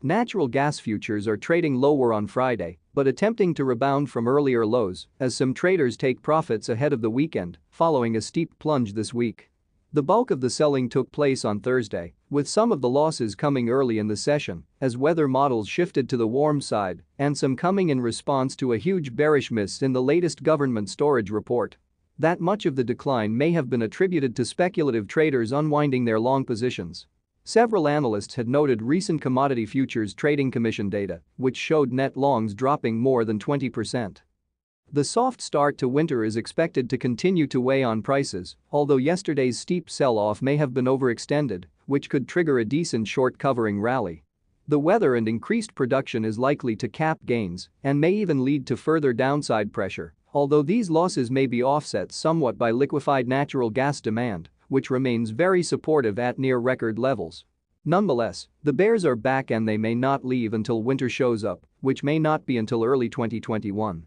Natural gas futures are trading lower on Friday, but attempting to rebound from earlier lows as some traders take profits ahead of the weekend following a steep plunge this week. The bulk of the selling took place on Thursday, with some of the losses coming early in the session as weather models shifted to the warm side and some coming in response to a huge bearish miss in the latest government storage report. That much of the decline may have been attributed to speculative traders unwinding their long positions. Several analysts had noted recent commodity futures trading commission data, which showed net longs dropping more than 20%. The soft start to winter is expected to continue to weigh on prices, although yesterday's steep sell-off may have been overextended, which could trigger a decent short covering rally. The weather and increased production is likely to cap gains and may even lead to further downside pressure, although these losses may be offset somewhat by liquefied natural gas demand, which remains very supportive at near record levels. Nonetheless, the bears are back and they may not leave until winter shows up, which may not be until early 2021.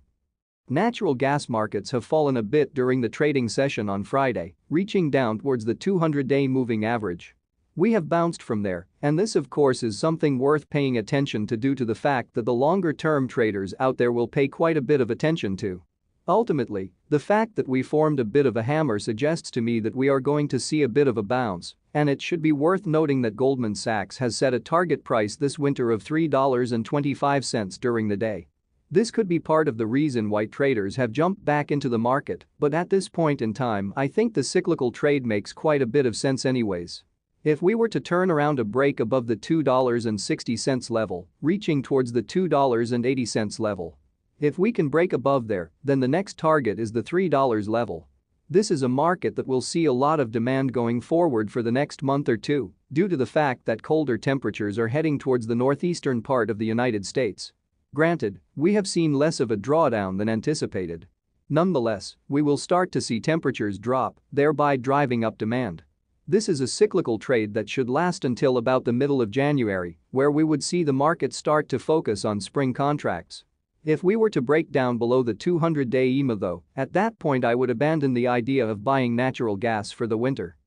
Natural gas markets have fallen a bit during the trading session on Friday, reaching down towards the 200-day moving average. We have bounced from there, and this of course is something worth paying attention to due to the fact that the longer-term traders out there will pay quite a bit of attention to. Ultimately, the fact that we formed a bit of a hammer suggests to me that we are going to see a bit of a bounce, and it should be worth noting that Goldman Sachs has set a target price this winter of $3.25 during the day. This could be part of the reason why traders have jumped back into the market, but at this point in time I think the cyclical trade makes quite a bit of sense anyways. If we were to turn around a break above the $2.60 level, reaching towards the $2.80 level. If we can break above there, then the next target is the $3 level. This is a market that will see a lot of demand going forward for the next month or two, due to the fact that colder temperatures are heading towards the northeastern part of the United States. Granted, we have seen less of a drawdown than anticipated. Nonetheless, we will start to see temperatures drop, thereby driving up demand. This is a cyclical trade that should last until about the middle of January, where we would see the market start to focus on spring contracts. If we were to break down below the 200-day EMA though, at that point I would abandon the idea of buying natural gas for the winter.